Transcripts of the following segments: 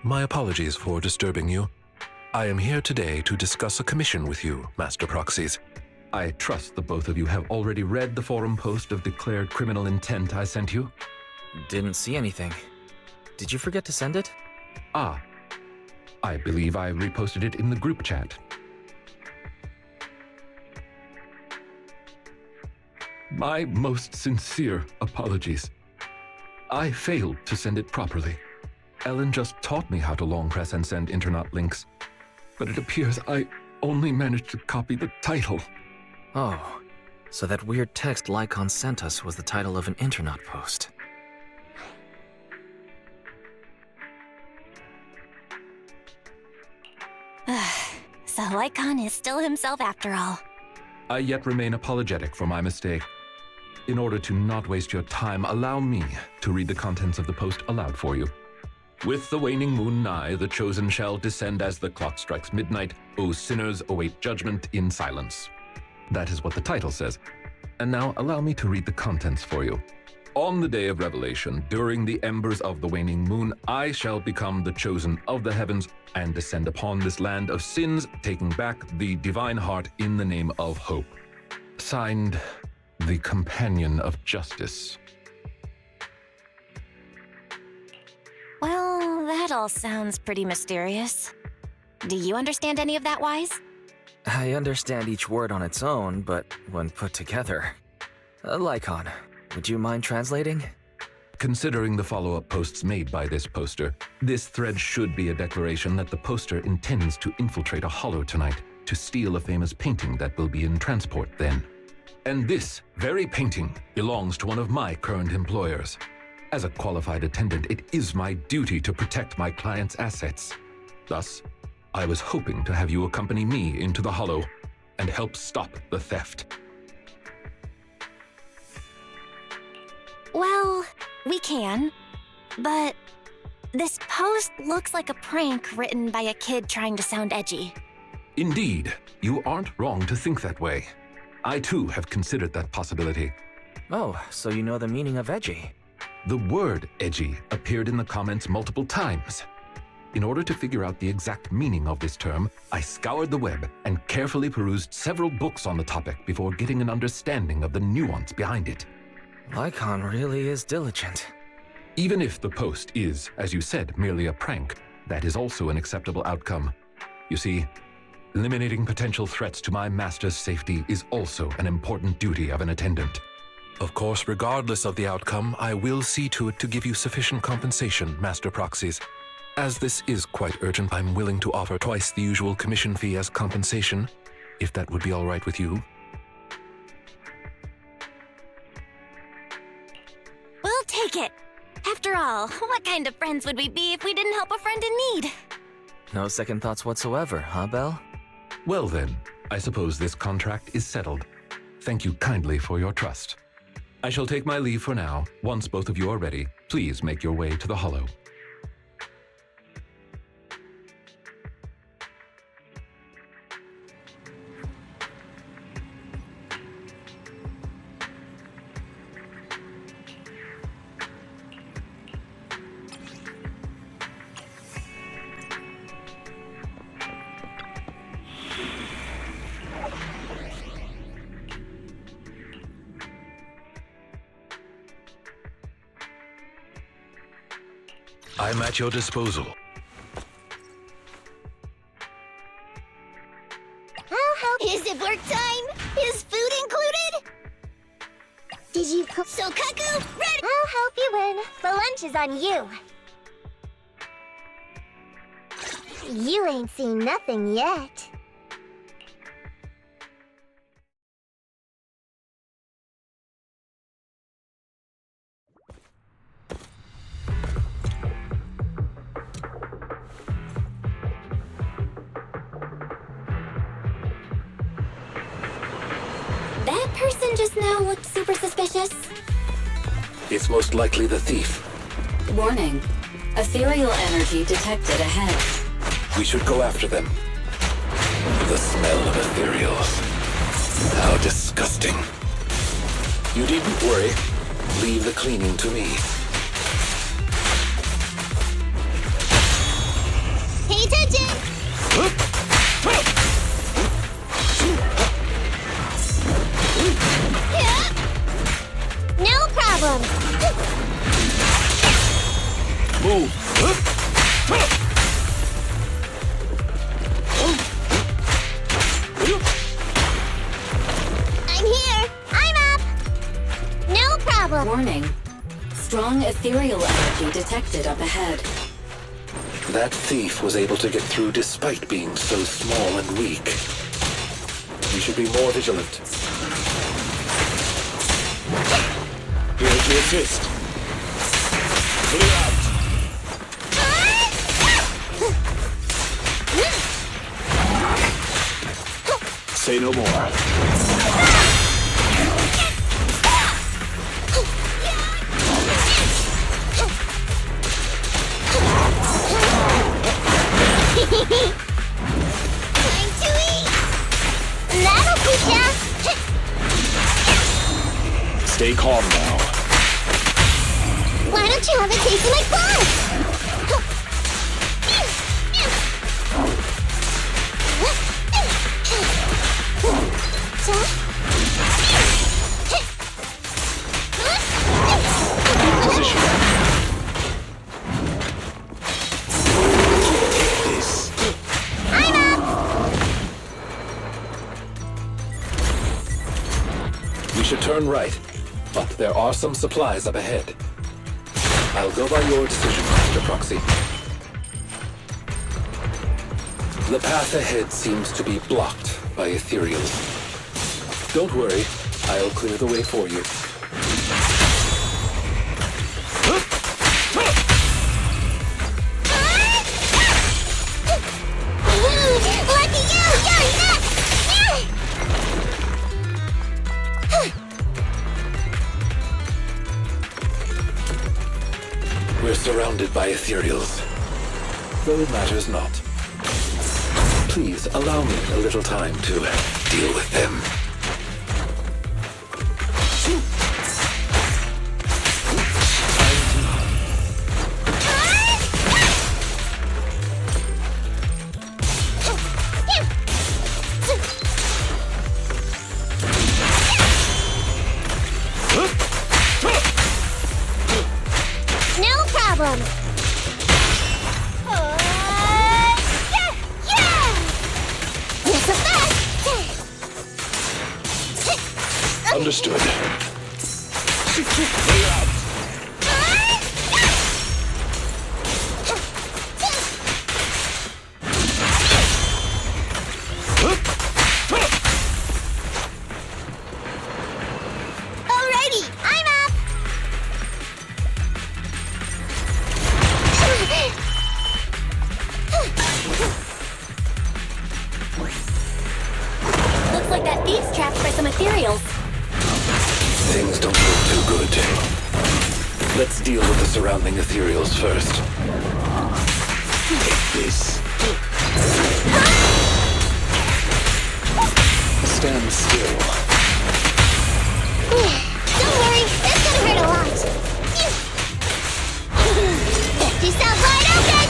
My apologies for disturbing you. I am here today to discuss a commission with you, Master Proxies. I trust the both of you have already read the forum post of declared criminal intent I sent you. Didn't see anything. Did you forget to send it? Ah, I believe I reposted it in the group chat. My most sincere apologies. I failed to send it properly. Ellen just taught me how to long press and send internet links, but it appears I only managed to copy the title. Oh, so that weird text Lycaon sent us was the title of an internet post. So Lycaon is still himself after all. I yet remain apologetic for my mistake. In order to not waste your time, allow me to read the contents of the post aloud for you. With the waning moon nigh, the chosen shall descend as the clock strikes midnight. O sinners, await judgment in silence. That is what the title says. And now allow me to read the contents for you. On the day of revelation, during the embers of the waning moon, I shall become the chosen of the heavens and descend upon this land of sins, taking back the divine heart in the name of hope. Signed, the Companion of Justice. Well, that all sounds pretty mysterious. Do you understand any of that, Wise? I understand each word on its own, but when put together... Lycaon, would you mind translating? Considering the follow-up posts made by this poster, this thread should be a declaration that the poster intends to infiltrate a hollow tonight to steal a famous painting that will be in transport then. And this very painting belongs to one of my current employers. As a qualified attendant, it is my duty to protect my client's assets. Thus, I was hoping to have you accompany me into the hollow and help stop the theft. Well, we can, but this post looks like a prank written by a kid trying to sound edgy. Indeed, you aren't wrong to think that way. I too have considered that possibility. Oh, so you know the meaning of edgy. The word edgy appeared in the comments multiple times. In order to figure out the exact meaning of this term, I scoured the web and carefully perused several books on the topic before getting an understanding of the nuance behind it. Lycaon really is diligent. Even if the post is, as you said, merely a prank, that is also an acceptable outcome. You see, eliminating potential threats to my master's safety is also an important duty of an attendant. Of course, regardless of the outcome, I will see to it to give you sufficient compensation, Master Proxies. As this is quite urgent, I'm willing to offer twice the usual commission fee as compensation, if that would be all right with you. We'll take it. After all, what kind of friends would we be if we didn't help a friend in need? No second thoughts whatsoever, huh, Belle? Well then, I suppose this contract is settled. Thank you kindly for your trust. I shall take my leave for now. Once both of you are ready, please make your way to the hollow. I'm at your disposal. I'll help. Is it work time? Is food included? Did you cook? So Kaku, ready! I'll help you win. The lunch is on you. You ain't seen nothing yet. That person just now looked super suspicious. It's most likely the thief. Warning. Ethereal energy detected ahead. We should go after them. The smell of ethereals. How disgusting. You needn't worry. Leave the cleaning to me. I'm here! I'm up! No problem! Warning. Strong ethereal energy detected up ahead. That thief was able to get through despite being so small and weak. We should be more vigilant. Here to assist. Clear out. Say no more. Time to eat! That'll teach ya! Stay calm now. Why don't you have a taste of my blood? Position. I'm up! We should turn right, but there are some supplies up ahead. I'll go by your decision, Master Proxy. The path ahead seems to be blocked by ethereals. Don't worry, I'll clear the way for you. Lucky you! You're next! We're surrounded by ethereals, though it matters not. Please allow me a little time to deal with them. No problem! It's a fact! Understood. Alrighty, I'm up! Looks like that thief's trapped by some ethereals. Things don't look too good. Let's deal with the surrounding ethereals first. Take this. Stand still. Don't worry, that's gonna hurt a lot. Left yourself wide open!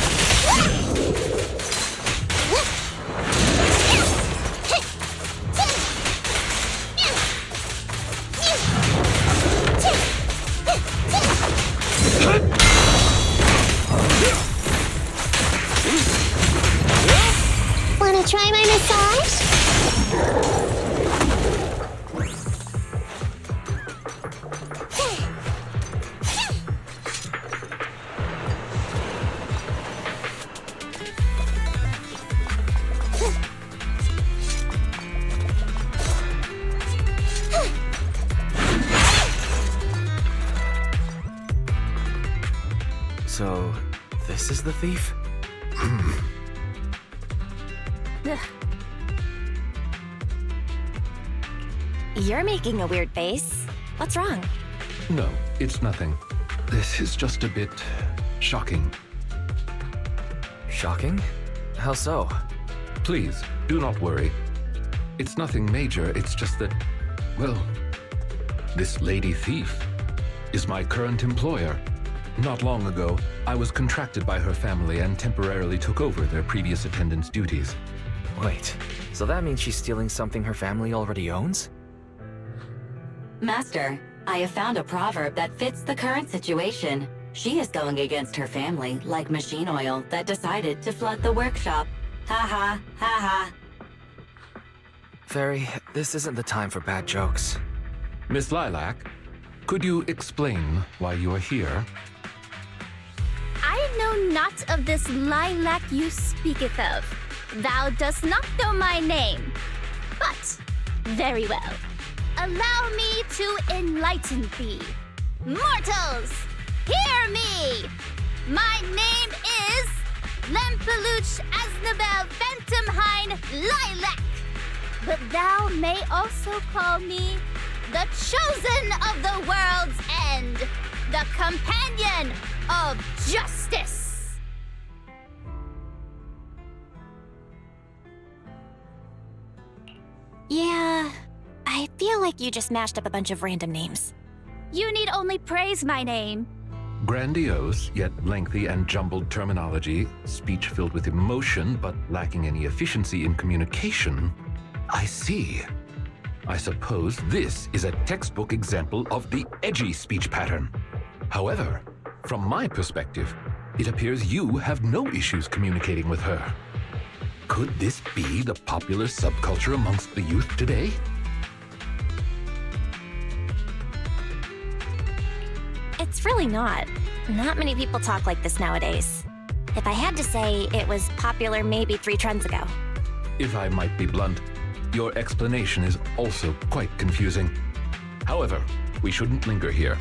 Wanna try my massage? So, this is the thief? You're making a weird face. What's wrong? No, it's nothing. This is just a bit shocking. Shocking? How so? Please, do not worry. It's nothing major, it's just that, well, this lady thief is my current employer. Not long ago, I was contracted by her family and temporarily took over their previous attendant's duties. Wait, so that means she's stealing something her family already owns? Master, I have found a proverb that fits the current situation. She is going against her family, like machine oil that decided to flood the workshop. Ha ha, ha ha. Fairy, this isn't the time for bad jokes. Miss Lilac, could you explain why you are here? I know not of this lilac you speaketh of. Thou dost not know my name. But, very well. Allow me to enlighten thee. Mortals, hear me! My name is Lempeluch Aznabel Phantomhine Lilac. But thou may also call me the Chosen of the World's End, the Companion of Justice. Yeah, I feel like you just mashed up a bunch of random names. You need only praise my name. Grandiose, yet lengthy and jumbled terminology, speech filled with emotion but lacking any efficiency in communication. I see. I suppose this is a textbook example of the edgy speech pattern. However, from my perspective, it appears you have no issues communicating with her. Could this be the popular subculture amongst the youth today? It's really not. Not many people talk like this nowadays. If I had to say, it was popular maybe 3 trends ago. If I might be blunt, your explanation is also quite confusing. However, we shouldn't linger here.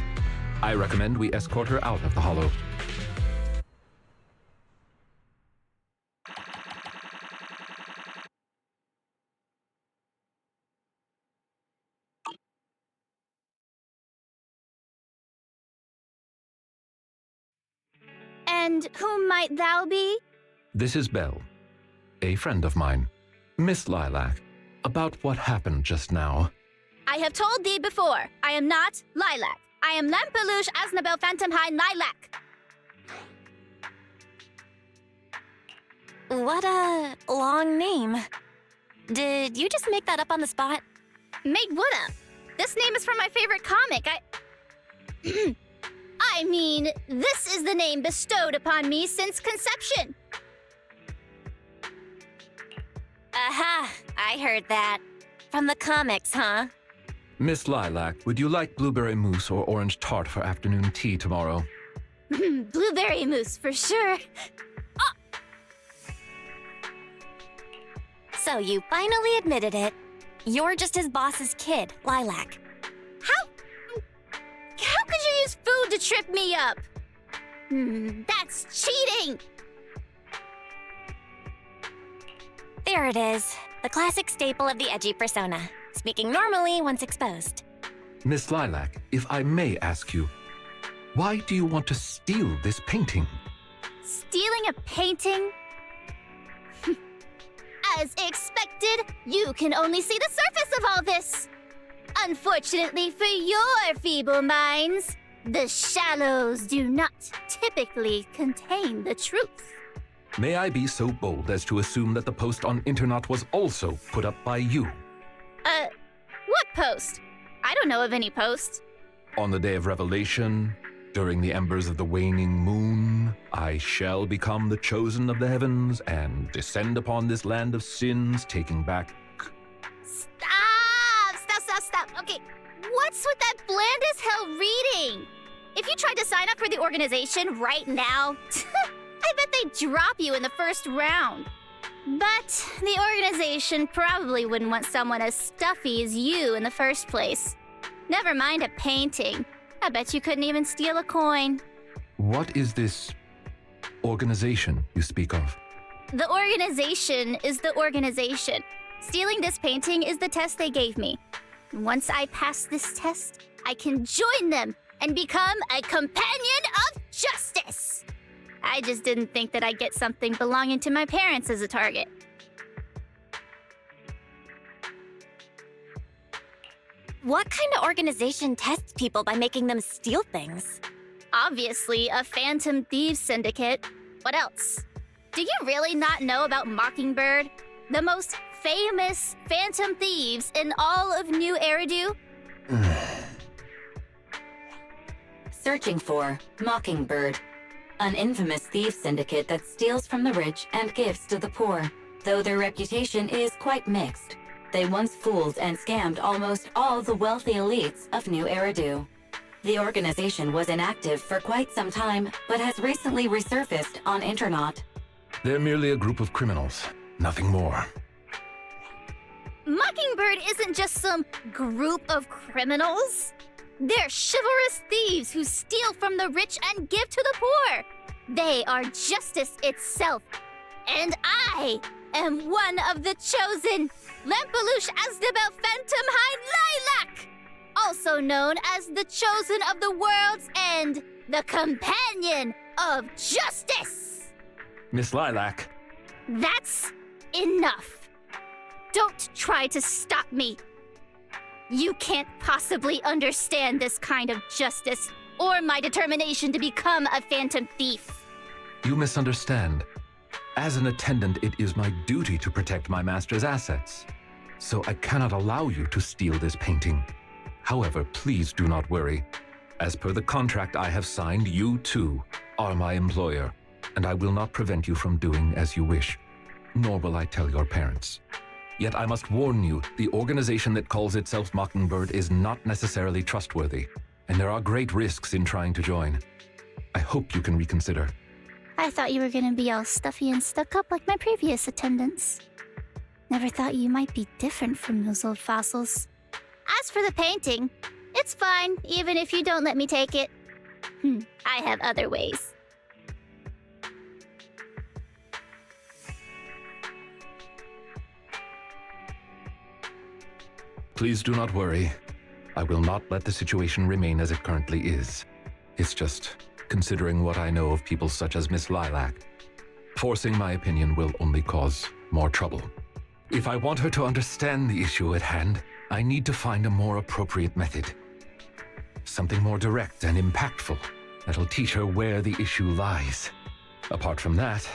I recommend we escort her out of the hollow. And whom might thou be? This is Belle, a friend of mine. Miss Lilac, about what happened just now. I have told thee before, I am not Lilac. I am Lempeluch Aznabel Phantomhine Lilac. What a long name. Did you just make that up on the spot? Made what up? This name is from my favorite comic. I mean, this is the name bestowed upon me since conception. Aha, I heard that. From the comics, huh? Miss Lilac, would you like blueberry mousse or orange tart for afternoon tea tomorrow? Blueberry mousse, for sure. So you finally admitted it. You're just his boss's kid, Lilac. How could you use food to trip me up? That's cheating! There it is. The classic staple of the edgy persona. Speaking normally once exposed. Miss Lilac, if I may ask you, why do you want to steal this painting? Stealing a painting? As expected, you can only see the surface of all this. Unfortunately for your feeble minds, the shallows do not typically contain the truth. May I be so bold as to assume that the post on internet was also put up by you? What post? I don't know of any post. On the day of revelation, during the embers of the waning moon, I shall become the chosen of the heavens and descend upon this land of sins, taking back... Stop. Okay, what's with that bland as hell reading? If you tried to sign up for the organization right now, I bet they'd drop you in the first round. But the organization probably wouldn't want someone as stuffy as you in the first place. Never mind a painting. I bet you couldn't even steal a coin. What is this organization you speak of? The organization is the organization. Stealing this painting is the test they gave me. Once I pass this test, I can join them and become a companion of justice. I just didn't think that I'd get something belonging to my parents as a target. What kind of organization tests people by making them steal things? Obviously, a Phantom Thieves Syndicate. What else? Do you really not know about Mockingbird? The most famous Phantom Thieves in all of New Eridu? searching for Mockingbird, an infamous thief syndicate that steals from the rich and gives to the poor. Though their reputation is quite mixed, they once fooled and scammed almost all the wealthy elites of New Eridu. The organization was inactive for quite some time, but has recently resurfaced on Internet. They're merely a group of criminals, nothing more. Mockingbird isn't just some group of criminals. They're chivalrous thieves who steal from the rich and give to the poor. They are justice itself. And I am one of the chosen, Lampeluche Asdabel Phantom Hind Lilac, also known as the Chosen of the World's End, the Companion of Justice. Miss Lilac. That's enough. Don't try to stop me. You can't possibly understand this kind of justice or my determination to become a phantom thief. You misunderstand. As an attendant, it is my duty to protect my master's assets. So I cannot allow you to steal this painting. However, please do not worry. As per the contract I have signed, you too are my employer, and I will not prevent you from doing as you wish, nor will I tell your parents. Yet I must warn you, the organization that calls itself Mockingbird is not necessarily trustworthy, and there are great risks in trying to join. I hope you can reconsider. I thought you were gonna be all stuffy and stuck up like my previous attendants. Never thought you might be different from those old fossils. As for the painting, it's fine, even if you don't let me take it. I have other ways. Please do not worry. I will not let the situation remain as it currently is. It's just, considering what I know of people such as Miss Lilac, forcing my opinion will only cause more trouble. If I want her to understand the issue at hand, I need to find a more appropriate method. Something more direct and impactful that'll teach her where the issue lies. Apart from that,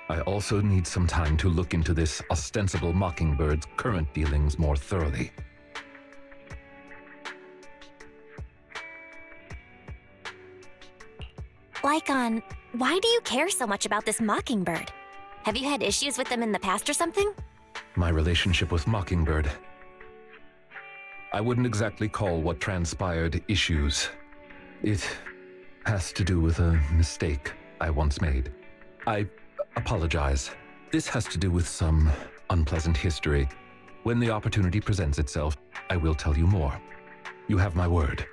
I also need some time to look into this ostensible Mockingbird's current dealings more thoroughly. Lycaon, why do you care so much about this Mockingbird? Have you had issues with them in the past or something? My relationship with Mockingbird. I wouldn't exactly call what transpired issues. It has to do with a mistake I once made. I apologize. This has to do with some unpleasant history. When the opportunity presents itself, I will tell you more. You have my word.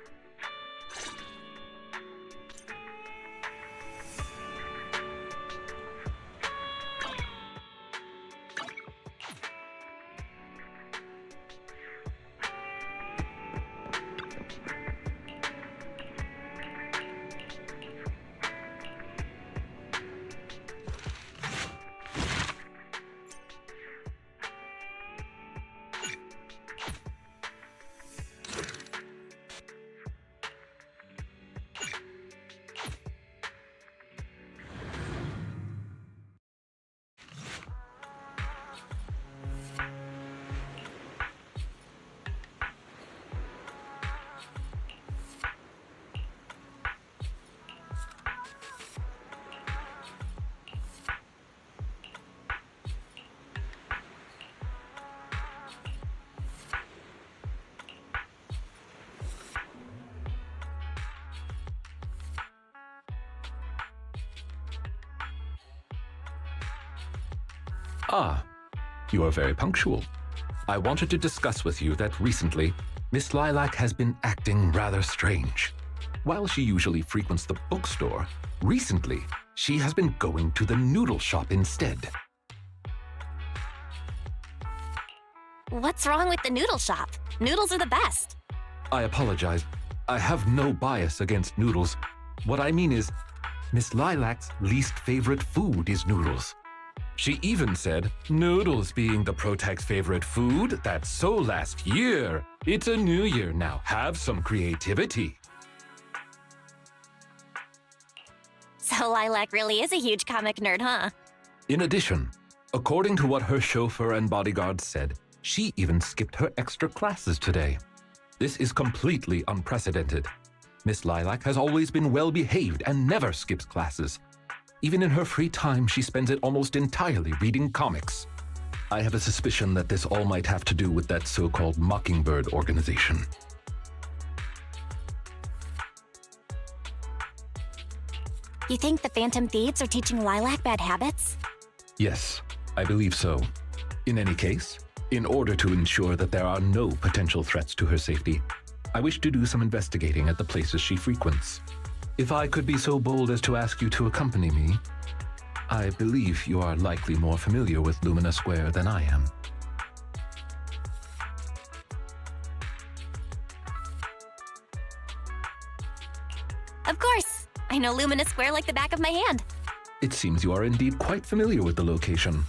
Ah, you are very punctual. I wanted to discuss with you that recently, Miss Lilac has been acting rather strange. While she usually frequents the bookstore, recently, she has been going to the noodle shop instead. What's wrong with the noodle shop? Noodles are the best. I apologize. I have no bias against noodles. What I mean is, Miss Lilac's least favorite food is noodles. She even said, noodles being the Protag's favorite food, that's so last year. It's a new year now. Have some creativity. So Lilac really is a huge comic nerd, huh? In addition, according to what her chauffeur and bodyguards said, she even skipped her extra classes today. This is completely unprecedented. Miss Lilac has always been well-behaved and never skips classes. Even in her free time, she spends it almost entirely reading comics. I have a suspicion that this all might have to do with that so-called Mockingbird organization. You think the Phantom Thieves are teaching Lilac bad habits? Yes, I believe so. In any case, in order to ensure that there are no potential threats to her safety, I wish to do some investigating at the places she frequents. If I could be so bold as to ask you to accompany me, I believe you are likely more familiar with Lumina Square than I am. Of course! I know Lumina Square like the back of my hand. It seems you are indeed quite familiar with the location.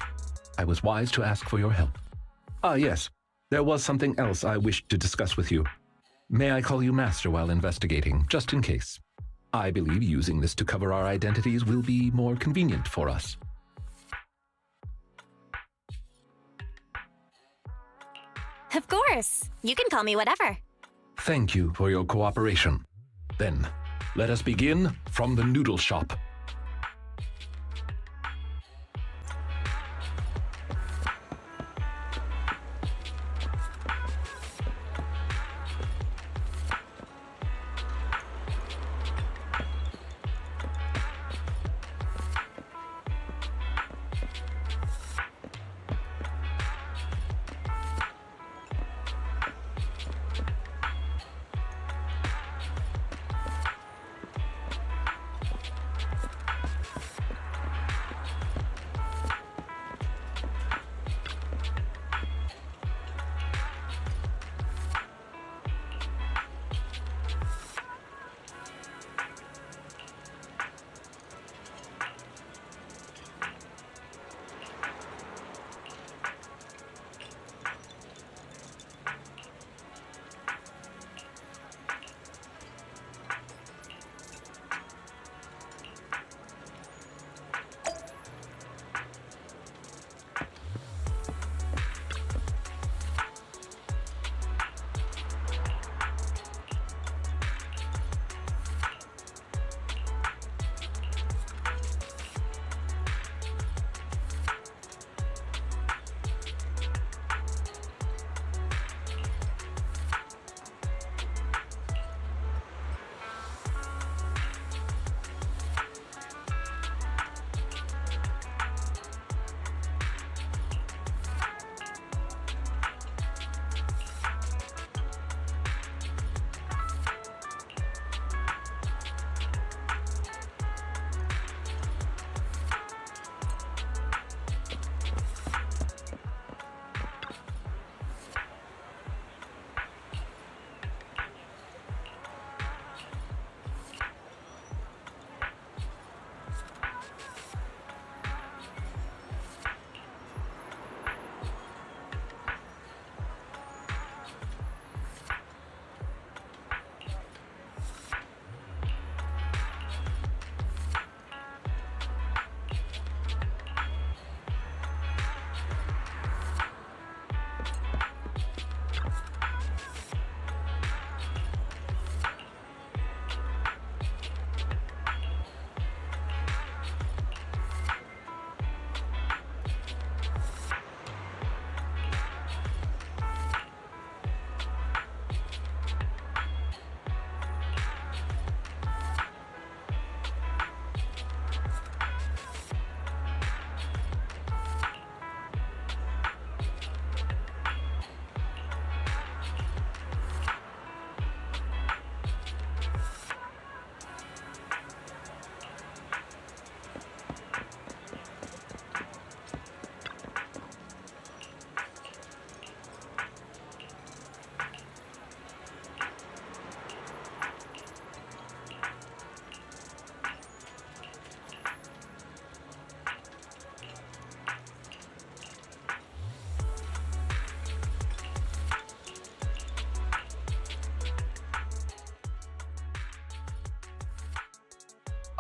I was wise to ask for your help. Ah, yes. There was something else I wished to discuss with you. May I call you Master while investigating, just in case? I believe using this to cover our identities will be more convenient for us. Of course! You can call me whatever. Thank you for your cooperation. Then, let us begin from the noodle shop.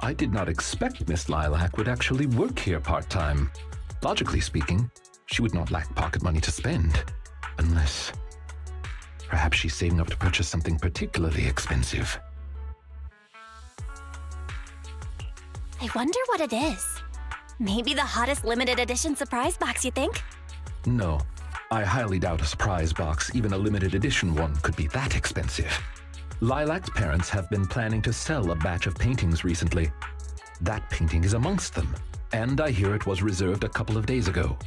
I did not expect Miss Lilac would actually work here part-time. Logically speaking, she would not lack pocket money to spend. Unless... perhaps she's saving up to purchase something particularly expensive. I wonder what it is. Maybe the hottest limited edition surprise box, you think? No, I highly doubt a surprise box, even a limited edition one, could be that expensive. Lilac's parents have been planning to sell a batch of paintings recently. That painting is amongst them, and I hear it was reserved a couple of days ago.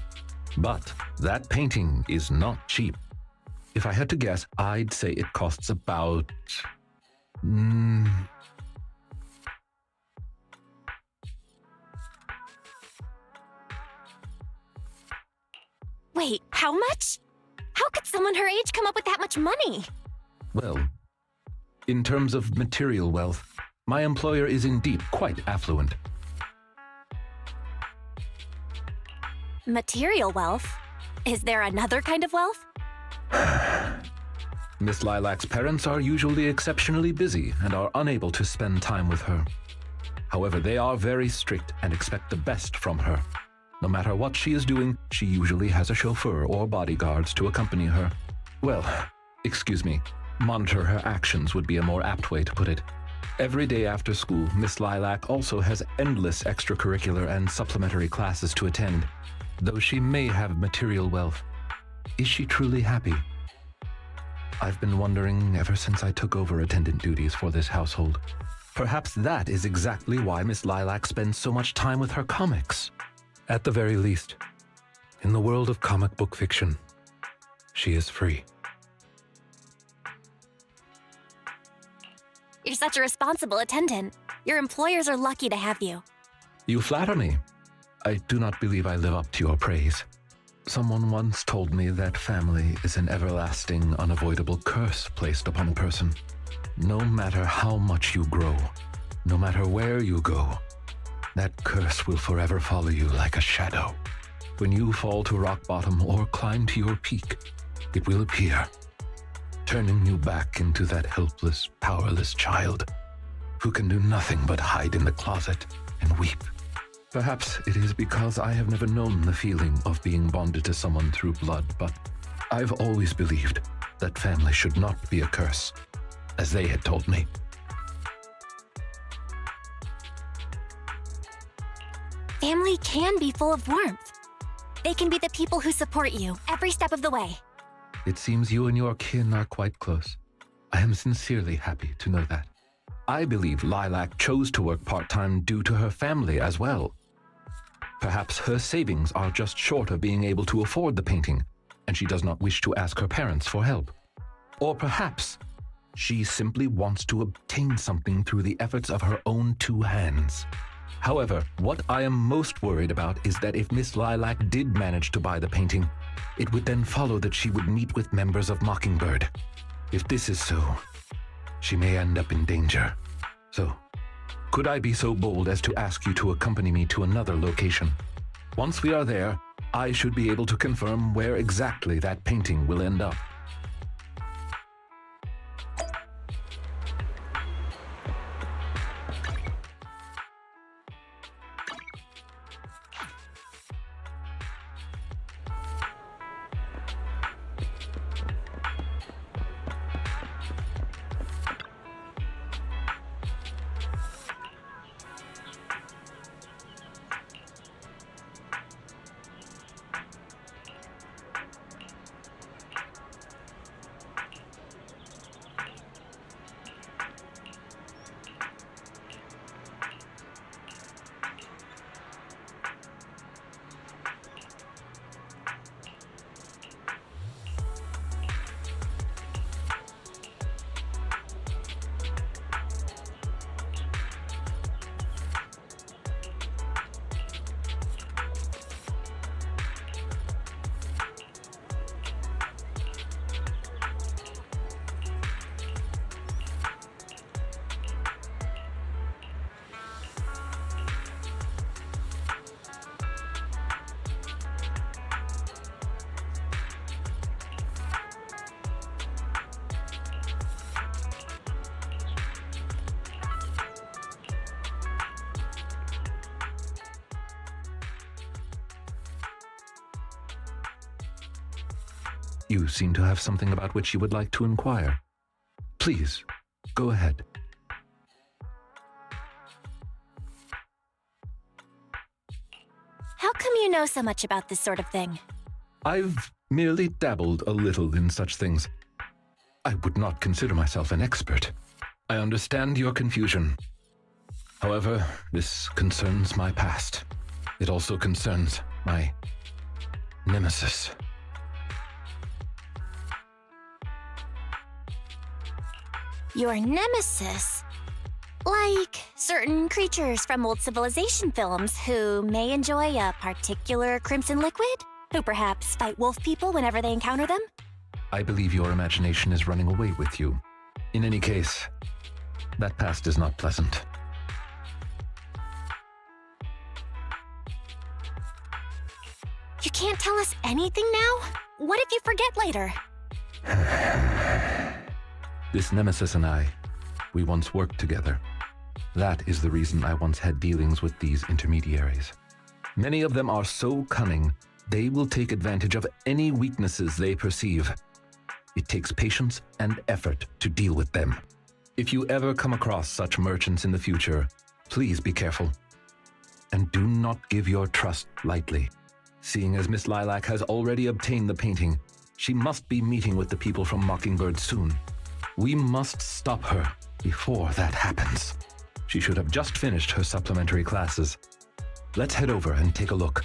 But that painting is not cheap. If I had to guess, I'd say it costs about... Wait, how much? How could someone her age come up with that much money? Well, in terms of material wealth, my employer is indeed quite affluent. Material wealth? Is there another kind of wealth? Miss Lilac's parents are usually exceptionally busy and are unable to spend time with her. However, they are very strict and expect the best from her. No matter what she is doing, she usually has a chauffeur or bodyguards to accompany her. Well, excuse me, monitor her actions would be a more apt way to put it. Every day after school, Miss Lilac also has endless extracurricular and supplementary classes to attend. Though she may have material wealth, is she truly happy? I've been wondering ever since I took over attendant duties for this household. Perhaps that is exactly why Miss Lilac spends so much time with her comics. At the very least, in the world of comic book fiction, she is free. You're such a responsible attendant. Your employers are lucky to have you. You flatter me. I do not believe I live up to your praise. Someone once told me that family is an everlasting, unavoidable curse placed upon a person. No matter how much you grow, no matter where you go, that curse will forever follow you like a shadow. When you fall to rock bottom or climb to your peak, it will appear, turning you back into that helpless, powerless child who can do nothing but hide in the closet and weep. Perhaps it is because I have never known the feeling of being bonded to someone through blood, but I've always believed that family should not be a curse, as they had told me. Family can be full of warmth. They can be the people who support you every step of the way. It seems you and your kin are quite close. I am sincerely happy to know that. I believe Lilac chose to work part-time due to her family as well. Perhaps her savings are just short of being able to afford the painting, and she does not wish to ask her parents for help. Or perhaps she simply wants to obtain something through the efforts of her own two hands. However, what I am most worried about is that if Miss Lilac did manage to buy the painting, it would then follow that she would meet with members of Mockingbird. If this is so, she may end up in danger. So, could I be so bold as to ask you to accompany me to another location? Once we are there, I should be able to confirm where exactly that painting will end up. You seem to have something about which you would like to inquire. Please, go ahead. you know so much about this sort of thing? I've merely dabbled a little in such things. I would not consider myself an expert. I understand your confusion. However, this concerns my past. It also concerns my nemesis. Your nemesis? Like certain creatures from old civilization films who may enjoy a particular crimson liquid? Who perhaps fight wolf people whenever they encounter them? I believe your imagination is running away with you. In any case, that past is not pleasant. You can't tell us anything now? What if you forget later? This nemesis and I, we once worked together. That is the reason I once had dealings with these intermediaries. Many of them are so cunning, they will take advantage of any weaknesses they perceive. It takes patience and effort to deal with them. If you ever come across such merchants in the future, please be careful. And do not give your trust lightly. Seeing as Miss Lilac has already obtained the painting, she must be meeting with the people from Mockingbird soon. We must stop her before that happens. She should have just finished her supplementary classes. Let's head over and take a look.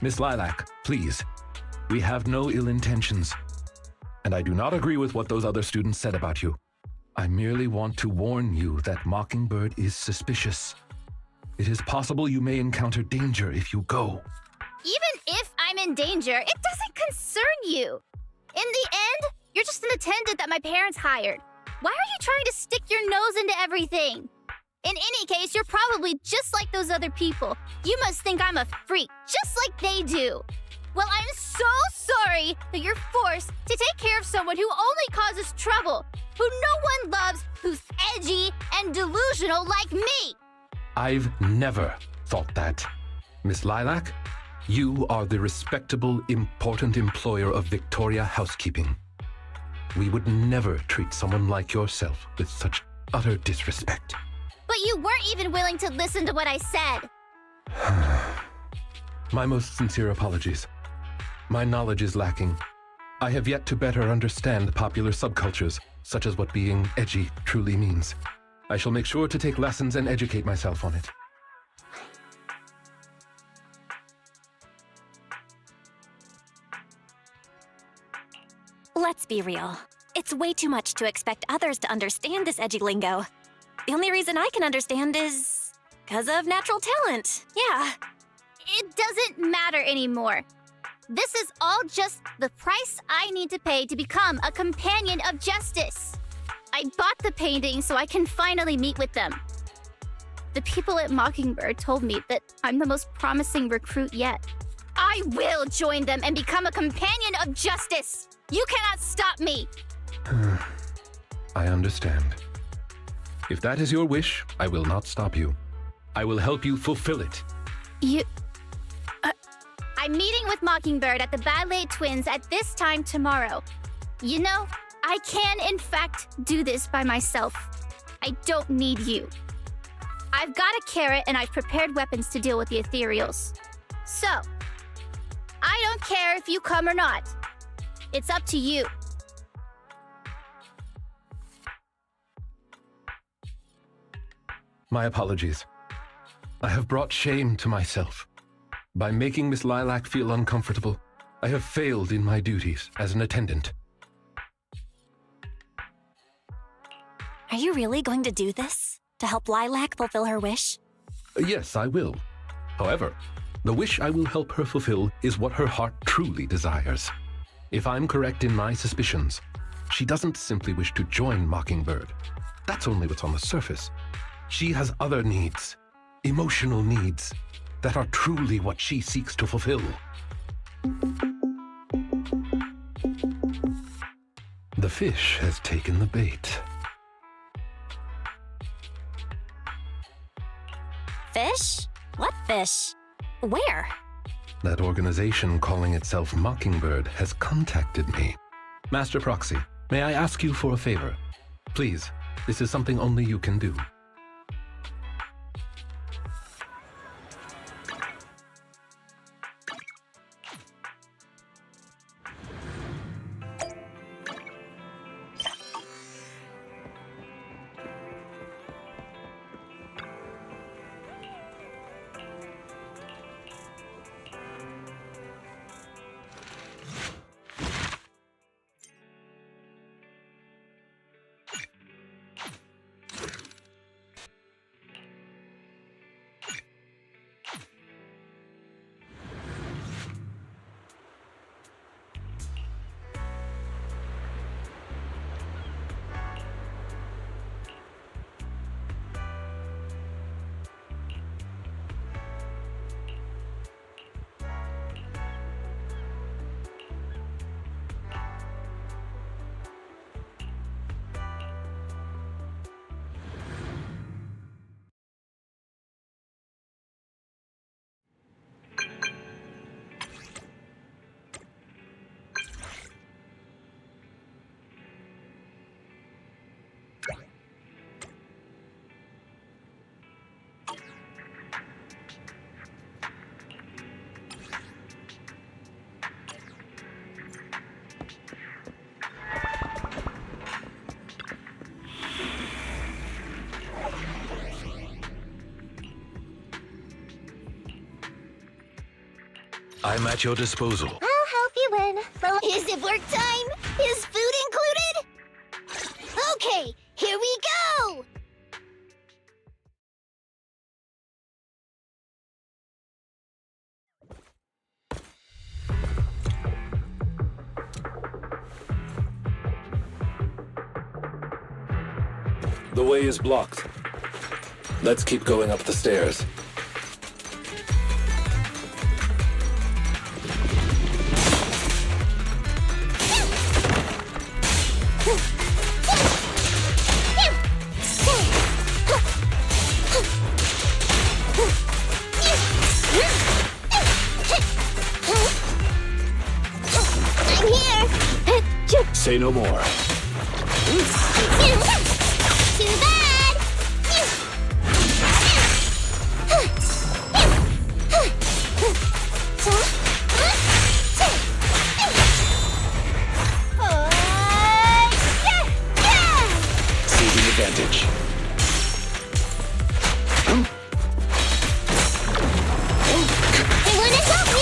Miss Lilac, please. We have no ill intentions. And I do not agree with what those other students said about you. I merely want to warn you that Mockingbird is suspicious. It is possible you may encounter danger if you go. Even if I'm in danger, it doesn't concern you. In the end, you're just an attendant that my parents hired. Why are you trying to stick your nose into everything? In any case, you're probably just like those other people. You must think I'm a freak, just like they do. Well, I'm so sorry that you're forced to take care of someone who only causes trouble, who no one loves, who's edgy and delusional like me. I've never thought that. Miss Lilac, you are the respectable, important employer of Victoria Housekeeping. We would never treat someone like yourself with such utter disrespect. But you weren't even willing to listen to what I said. My most sincere apologies. My knowledge is lacking. I have yet to better understand popular subcultures, such as what being edgy truly means. I shall make sure to take lessons and educate myself on it. Let's be real. It's way too much to expect others to understand this edgy lingo. The only reason I can understand is because of natural talent. Yeah. It doesn't matter anymore. This is all just the price I need to pay to become a companion of justice. I bought the painting so I can finally meet with them. The people at Mockingbird told me that I'm the most promising recruit yet. I will join them and become a companion of justice. You cannot stop me. I understand. If that is your wish, I will not stop you. I will help you fulfill it. I'm meeting with Mockingbird at the Ballet Twins at this time tomorrow. You know, I can in fact do this by myself. I don't need you. I've got a carrot and I've prepared weapons to deal with the ethereals. So, I don't care if you come or not. It's up to you. My apologies. I have brought shame to myself. By making Miss Lilac feel uncomfortable, I have failed in my duties as an attendant. Are you really going to do this? To help Lilac fulfill her wish? Yes, I will. However, the wish I will help her fulfill is what her heart truly desires. If I'm correct in my suspicions, she doesn't simply wish to join Mockingbird. That's only what's on the surface. She has other needs, emotional needs, that are truly what she seeks to fulfill. The fish has taken the bait. Fish? What fish? Where? That organization calling itself Mockingbird has contacted me. Master Proxy, may I ask you for a favor? Please, this is something only you can do. I'm at your disposal. I'll help you win. Is it work time? Is food included? Okay, here we go! The way is blocked. Let's keep going up the stairs. Yeah! Say no more. Too bad! Seizing advantage. I wanna help you!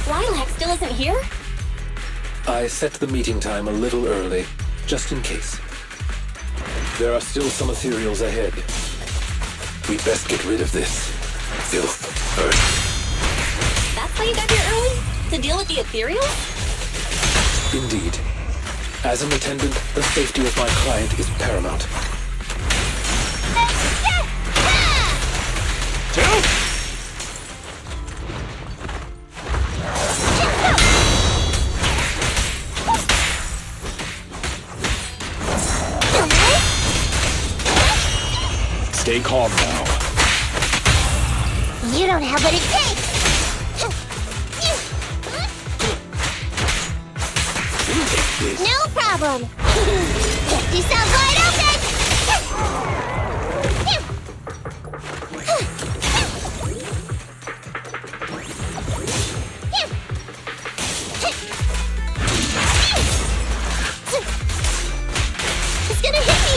Lilac still isn't here? I set the meeting time a little early, just in case. There are still some ethereals ahead. We'd best get rid of this filth first. That's why you got here early? To deal with the ethereal? Indeed. As an attendant, the safety of my client is paramount. Stay calm now. You don't have what it takes! No problem! Get yourself wide open! It's gonna hit me!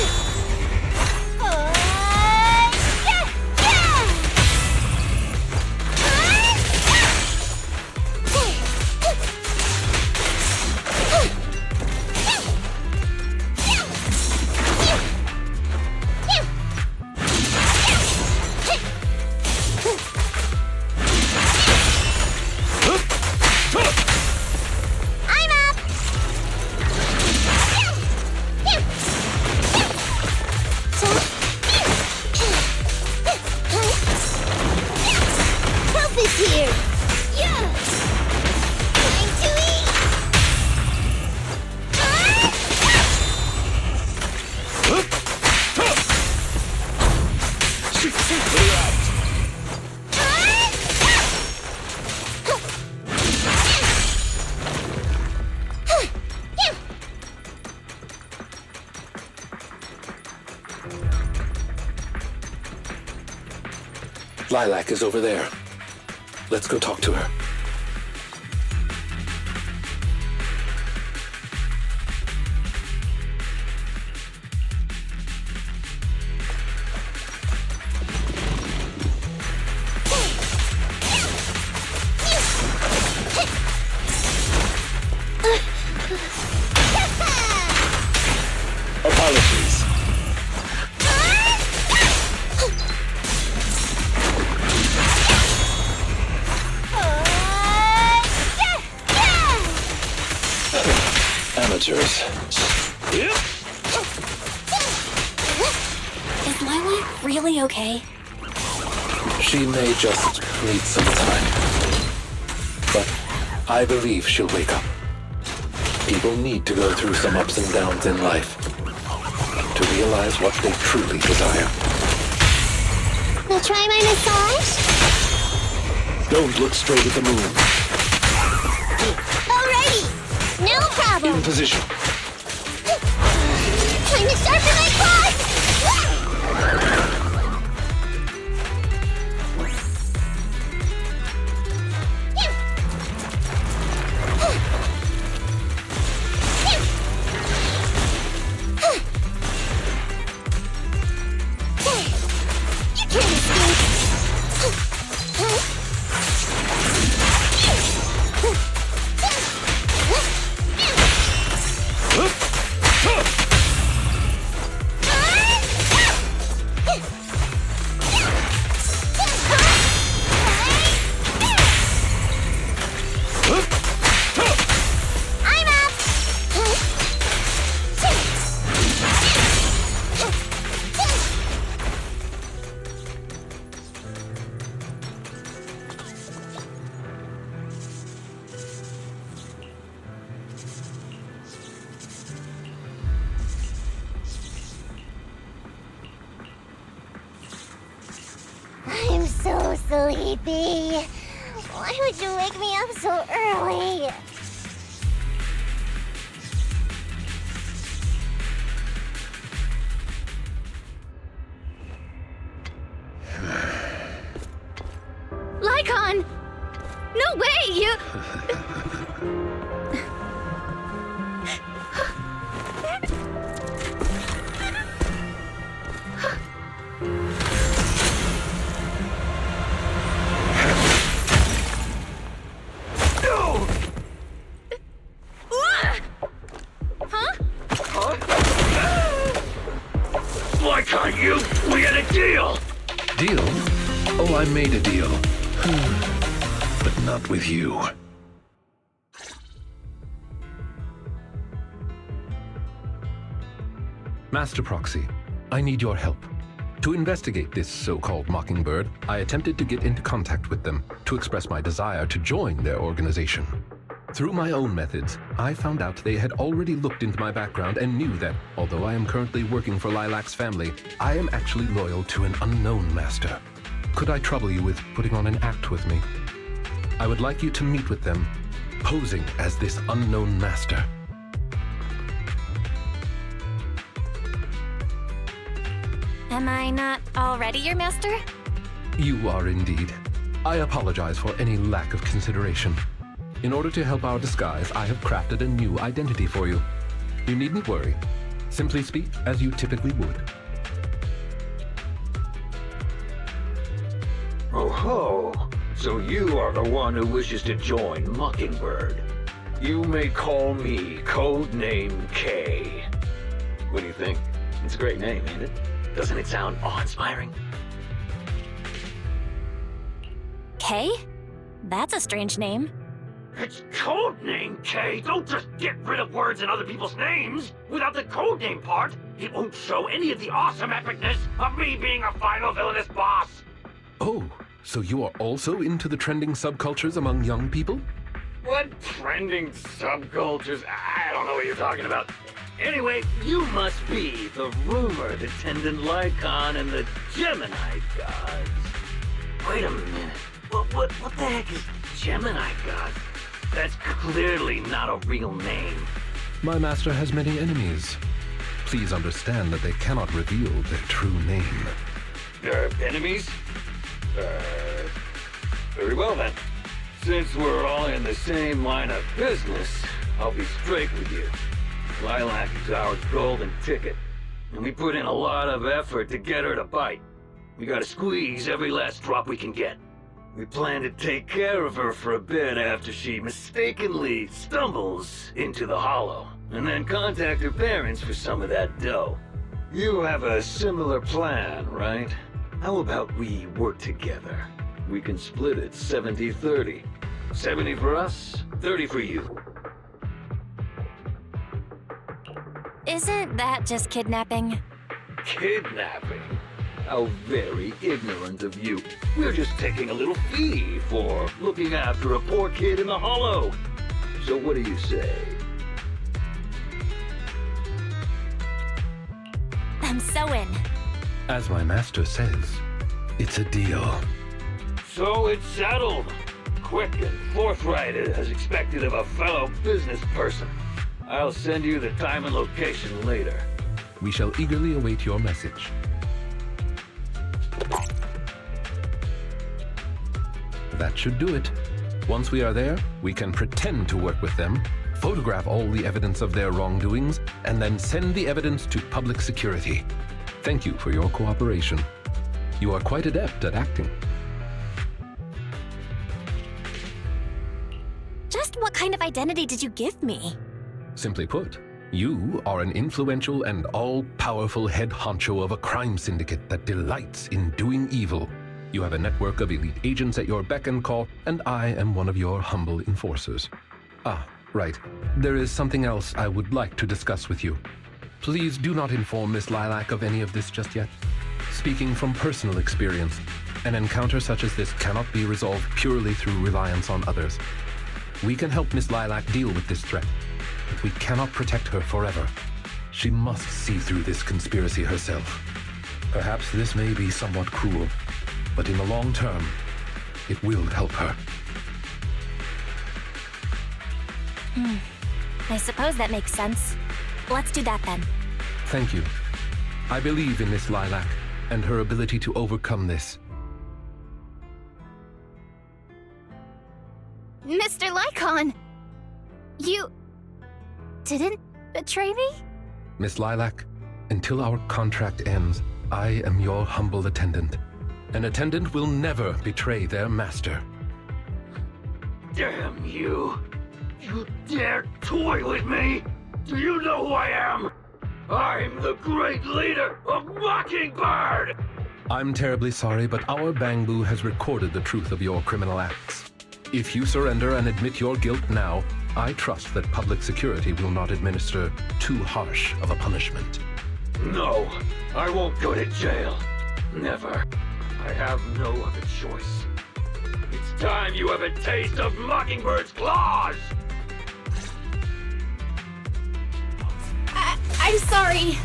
Here! Yeah! Time to eat! Lilac is over there. Let's go talk to her. Apologies. Amateurs. Yep. Is Lilac really okay? She may just need some time. But I believe she'll wake up. People need to go through some ups and downs in life to realize what they truly desire. Now try my massage? Don't look straight at the moon. Alrighty! No problem! In position. Time to sharpen my claws! You can't escape! sleepy. Why would you wake me up so early? Lycaon! No way, you... Why can't you? We had a deal! Deal? Oh, I made a deal. But not with you. Master Proxy, I need your help. To investigate this so-called Mockingbird, I attempted to get into contact with them to express my desire to join their organization. Through my own methods, I found out they had already looked into my background and knew that, although I am currently working for Lilac's family, I am actually loyal to an unknown master. Could I trouble you with putting on an act with me? I would like you to meet with them, posing as this unknown master. Am I not already your master? You are indeed. I apologize for any lack of consideration. In order to help our disguise, I have crafted a new identity for you. You needn't worry. Simply speak as you typically would. Oh ho! So you are the one who wishes to join Mockingbird. You may call me Codename K. What do you think? It's a great name, ain't it? Doesn't it sound awe-inspiring? K? That's a strange name. It's Codename K! Don't just get rid of words in other people's names! Without the codename part, it won't show any of the awesome epicness of me being a final villainous boss! Oh, so you are also into the trending subcultures among young people? What trending subcultures? I don't know what you're talking about. Anyway, you must be the rumored attendant Lycon and the Gemini gods. Wait a minute. What the heck is Gemini gods? That's clearly not a real name. My master has many enemies. Please understand that they cannot reveal their true name. Enemies? Very well then. Since we're all in the same line of business, I'll be straight with you. Lilac is our golden ticket, and we put in a lot of effort to get her to bite. We gotta squeeze every last drop we can get. We plan to take care of her for a bit after she mistakenly stumbles into the Hollow, and then contact her parents for some of that dough. You have a similar plan, right? How about we work together? We can split it 70-30. 70 for us, 30 for you. Isn't that just kidnapping? Kidnapping? How very ignorant of you. We're just taking a little fee for looking after a poor kid in the Hollow. So what do you say? I'm so in. As my master says, it's a deal. So it's settled. Quick and forthright as expected of a fellow business person. I'll send you the time and location later. We shall eagerly await your message. That should do it. Once we are there, we can pretend to work with them, photograph all the evidence of their wrongdoings, and then send the evidence to public security. Thank you for your cooperation. You are quite adept at acting. Just what kind of identity did you give me? Simply put, you are an influential and all-powerful head honcho of a crime syndicate that delights in doing evil. You have a network of elite agents at your beck and call, and I am one of your humble enforcers. Ah, right. There is something else I would like to discuss with you. Please do not inform Miss Lilac of any of this just yet. Speaking from personal experience, an encounter such as this cannot be resolved purely through reliance on others. We can help Miss Lilac deal with this threat, but we cannot protect her forever. She must see through this conspiracy herself. Perhaps this may be somewhat cruel, but in the long term, It will help her. I suppose that makes sense. Let's do that then. Thank you. I believe in Miss Lilac and her ability to overcome this. Mr. Lycaon! You didn't betray me? Miss Lilac, until our contract ends, I am your humble attendant. An attendant will never betray their master. Damn you! You dare toy with me? Do you know who I am? I'm the great leader of Mockingbird! I'm terribly sorry, but our Bangbu has recorded the truth of your criminal acts. If you surrender and admit your guilt now, I trust that public security will not administer too harsh of a punishment. No, I won't go to jail. Never. I have no other choice. It's time you have a taste of Mockingbird's claws! I'm sorry.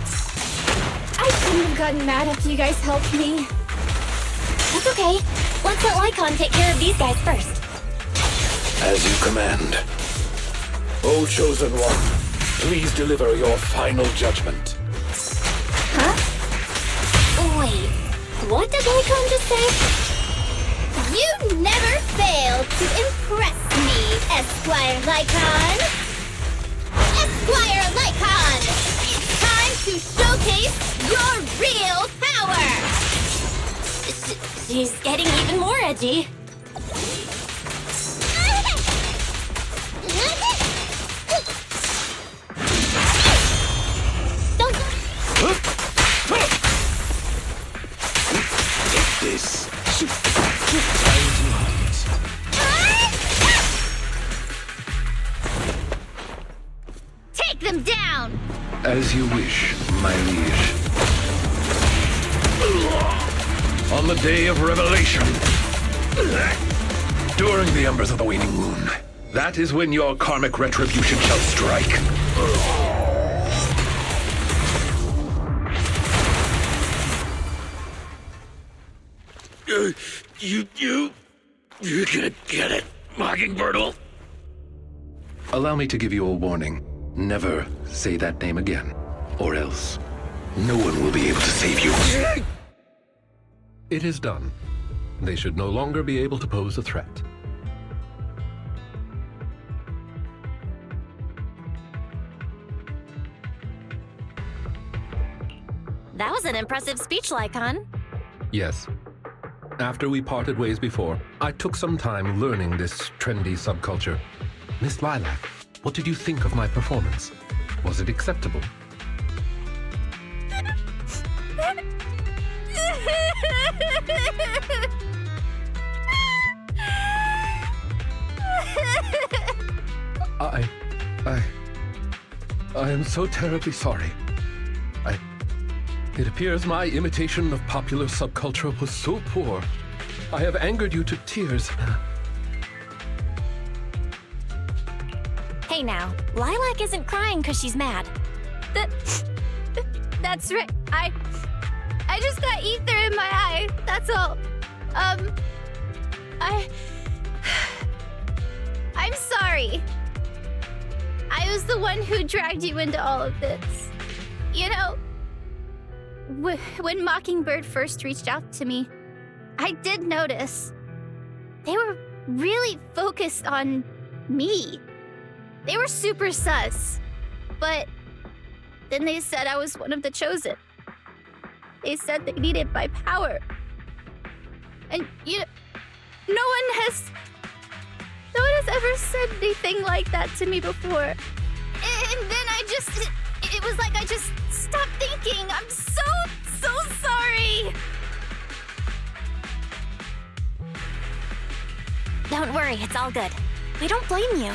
I couldn't have gotten mad after you guys helped me. That's okay. Let's let Lycaon take care of these guys first. As you command. O Chosen One, please deliver your final judgment. Huh? Wait, what did Lycaon just say? You never fail to impress me, Esquire Lycaon! Esquire Lycaon! It's time to showcase your real power! She's getting even more edgy. This. Take them down! As you wish, my liege. On the day of revelation, during the embers of the waning moon, that is when your karmic retribution shall strike. You're gonna get it, Mockingbird. Allow me to give you a warning. Never say that name again, or else no one will be able to save you. It is done. They should no longer be able to pose a threat. That was an impressive speech, Lycaon. Yes. After we parted ways before, I took some time learning this trendy subculture. Miss Lilac, what did you think of my performance? Was it acceptable? I am so terribly sorry. It appears my imitation of popular subculture was so poor. I have angered you to tears. Hey now, Lilac isn't crying because she's mad. That's right. I just got ether in my eye. That's all. I'm sorry. I was the one who dragged you into all of this. You know, when Mockingbird first reached out to me, I did notice they were really focused on me. They were super sus. But then they said I was one of the chosen. They said they needed my power. And no one has ever said anything like that to me before. And then it was like I just stopped thinking. I'm so sorry. Don't worry, it's all good. We don't blame you.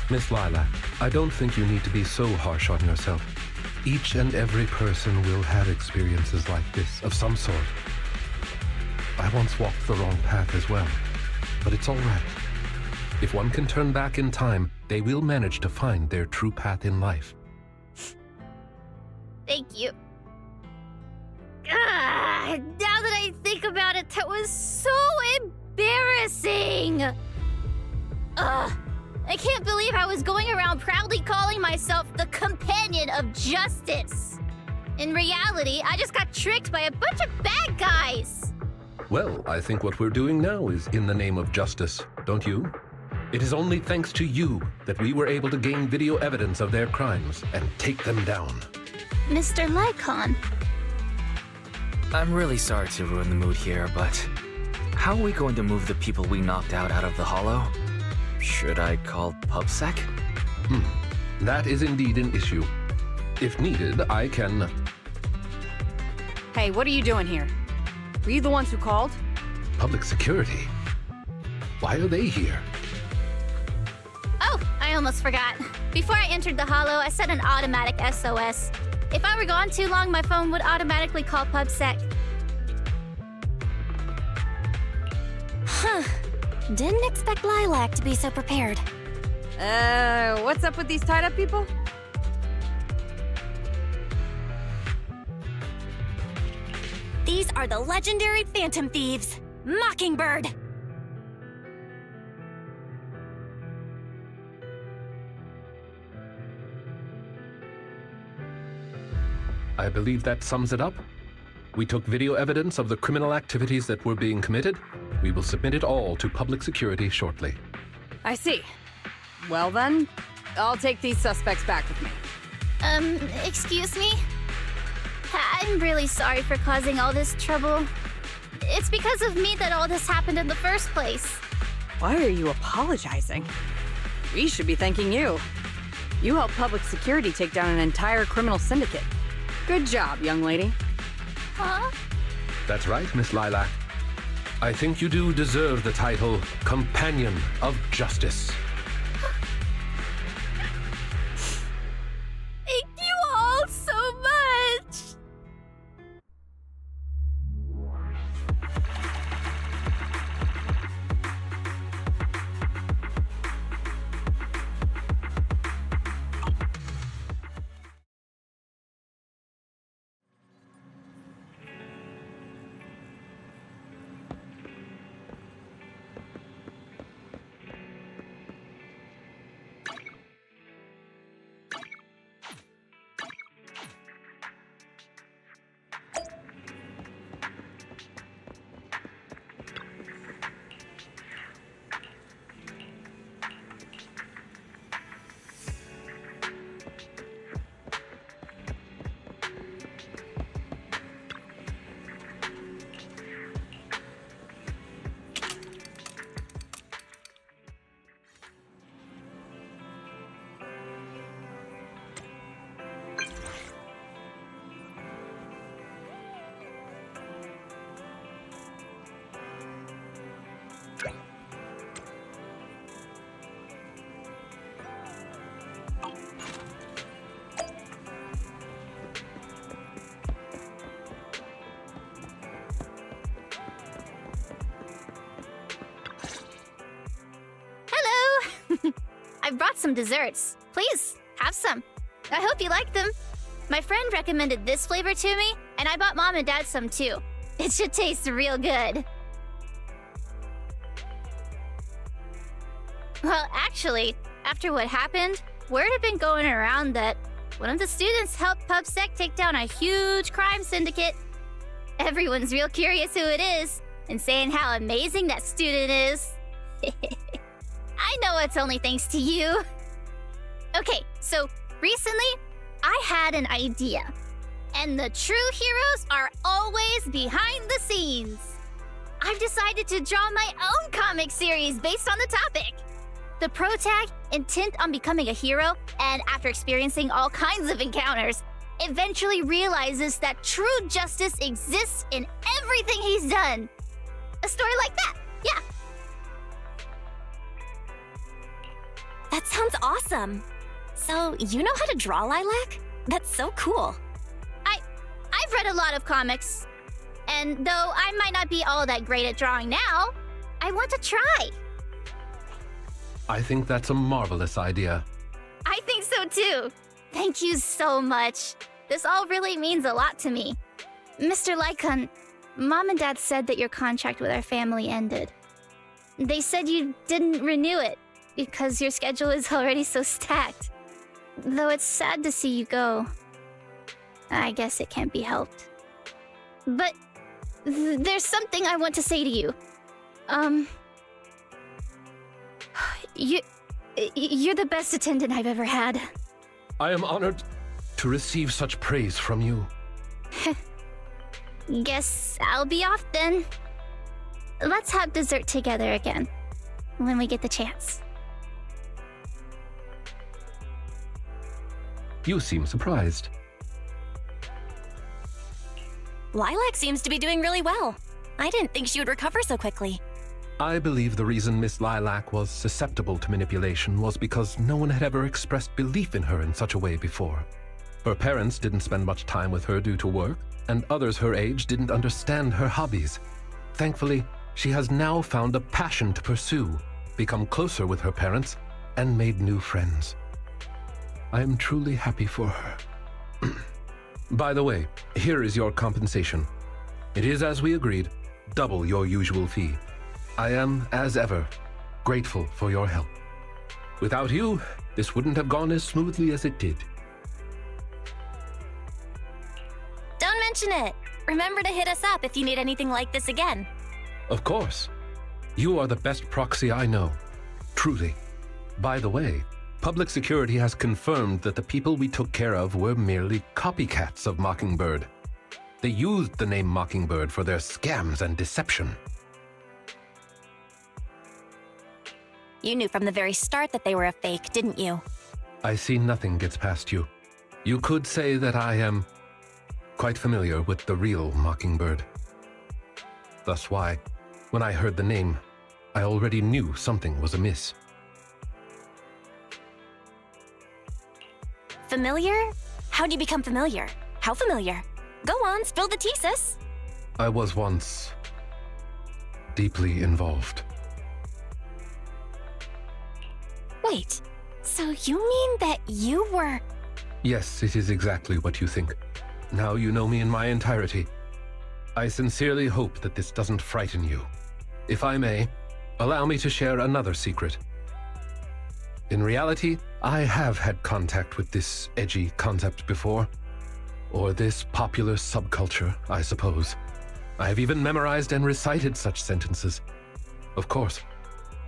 Miss Lilac, I don't think you need to be so harsh on yourself. Each and every person will have experiences like this, of some sort. I once walked the wrong path as well, but it's all right. If one can turn back in time, they will manage to find their true path in life. Thank you. Now that I think about it, that was so embarrassing! Ugh. I can't believe I was going around proudly calling myself the companion of justice. In reality, I just got tricked by a bunch of bad guys. Well, I think what we're doing now is in the name of justice, don't you? It is only thanks to you that we were able to gain video evidence of their crimes and take them down. Mr. Lycaon. I'm really sorry to ruin the mood here, but how are we going to move the people we knocked out of the hollow? Should I call PubSec? That is indeed an issue. If needed, I can... Hey, what are you doing here? Were you the ones who called? Public security? Why are they here? Oh, I almost forgot. Before I entered the hollow, I set an automatic SOS. If I were gone too long, my phone would automatically call PubSec. Huh. Didn't expect Lilac to be so prepared. What's up with these tied-up people? These are the legendary Phantom Thieves, Mockingbird. I believe that sums it up. We took video evidence of the criminal activities that were being committed. We will submit it all to public security shortly. I see. Well then, I'll take these suspects back with me. Excuse me? I'm really sorry for causing all this trouble. It's because of me that all this happened in the first place. Why are you apologizing? We should be thanking you. You helped public security take down an entire criminal syndicate. Good job, young lady. Huh? That's right, Miss Lilac. I think you do deserve the title Companion of Justice. Thank you all so much! I brought some desserts. Please, have some. I hope you like them. My friend recommended this flavor to me, and I bought Mom and Dad some too. It should taste real good. Well, actually, after what happened, word had been going around that one of the students helped PubSec take down a huge crime syndicate. Everyone's real curious who it is, and saying how amazing that student is. I know it's only thanks to you. Okay, so recently, I had an idea. And the true heroes are always behind the scenes. I've decided to draw my own comic series based on the topic. The protag, intent on becoming a hero, and after experiencing all kinds of encounters, eventually realizes that true justice exists in everything he's done. A story like that, yeah. That sounds awesome. So, you know how to draw, Lilac? That's so cool. I've read a lot of comics. And though I might not be all that great at drawing now, I want to try. I think that's a marvelous idea. I think so too. Thank you so much. This all really means a lot to me. Mr. Lycaon, Mom and Dad said that your contract with our family ended. They said you didn't renew it because your schedule is already so stacked. Though it's sad to see you go. I guess it can't be helped. But there's something I want to say to you. You're the best attendant I've ever had. I am honored to receive such praise from you. Guess I'll be off then. Let's have dessert together again, when we get the chance. You seem surprised. Lilac seems to be doing really well. I didn't think she would recover so quickly. I believe the reason Miss Lilac was susceptible to manipulation was because no one had ever expressed belief in her in such a way before. Her parents didn't spend much time with her due to work, and others her age didn't understand her hobbies. Thankfully, she has now found a passion to pursue, become closer with her parents, and made new friends. I am truly happy for her. By the way, here is your compensation. It is, as we agreed, double your usual fee. I am, as ever, grateful for your help. Without you, this wouldn't have gone as smoothly as it did. Don't mention it. Remember to hit us up if you need anything like this again. Of course. You are the best proxy I know. Truly. By the way, public security has confirmed that the people we took care of were merely copycats of Mockingbird. They used the name Mockingbird for their scams and deception. You knew from the very start that they were a fake, didn't you? I see nothing gets past you. You could say that I am quite familiar with the real Mockingbird. Thus why, when I heard the name, I already knew something was amiss. Familiar? How'd you become familiar? How familiar? Go on, spill the tea, sis. I was once deeply involved. Wait, so you mean that you were... Yes, it is exactly what you think. Now you know me in my entirety. I sincerely hope that this doesn't frighten you. If I may, allow me to share another secret. In reality, I have had contact with this edgy concept before. Or this popular subculture, I suppose. I have even memorized and recited such sentences. Of course,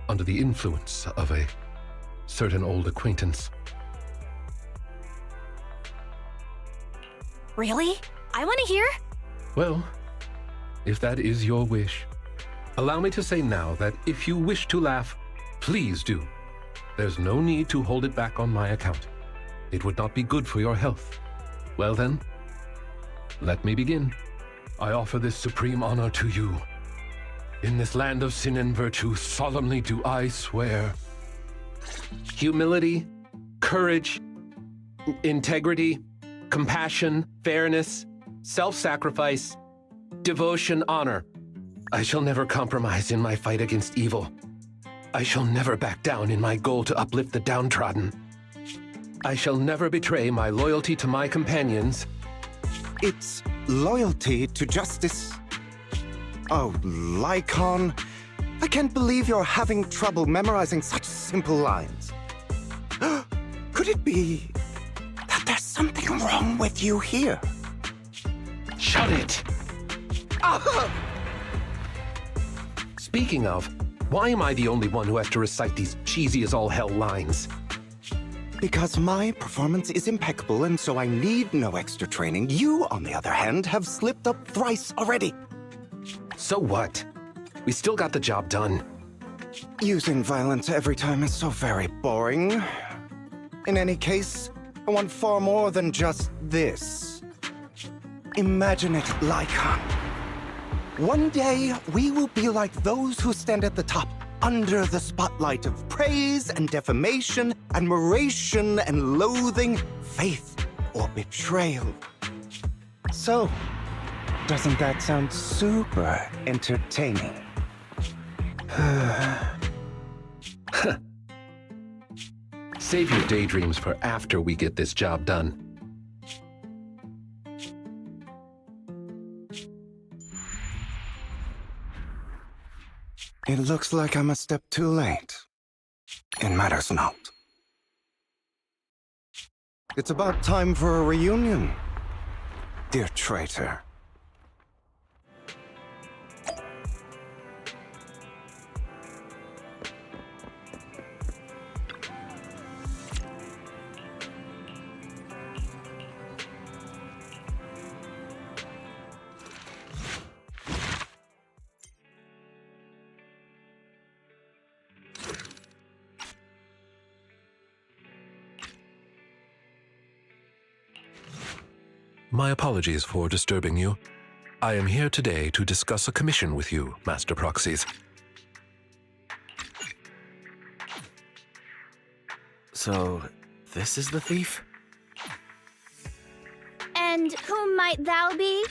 under the influence of a certain old acquaintance. Really? I want to hear. Well, if that is your wish, allow me to say now that if you wish to laugh, please do. There's no need to hold it back on my account. It would not be good for your health. Well then, let me begin. I offer this supreme honor to you. In this land of sin and virtue, solemnly do I swear. Humility, courage, integrity, compassion, fairness, self-sacrifice, devotion, honor. I shall never compromise in my fight against evil. I shall never back down in my goal to uplift the downtrodden. I shall never betray my loyalty to my companions. It's loyalty to justice. Oh, Lycaon, I can't believe you're having trouble memorizing such simple lines. Could it be that there's something wrong with you here? Shut it! Speaking of, why am I the only one who has to recite these cheesy-as-all-hell lines? Because my performance is impeccable, and so I need no extra training. You, on the other hand, have slipped up thrice already. So what? We still got the job done. Using violence every time is so very boring. In any case, I want far more than just this. Imagine it, Lycaon. One day, we will be like those who stand at the top, under the spotlight of praise and defamation, admiration and loathing, faith or betrayal. So, doesn't that sound super entertaining? Save your daydreams for after we get this job done. It looks like I'm a step too late. It matters not. It's about time for a reunion, dear traitor. My apologies for disturbing you. I am here today to discuss a commission with you, Master Proxies. So, this is the thief? And whom might thou be?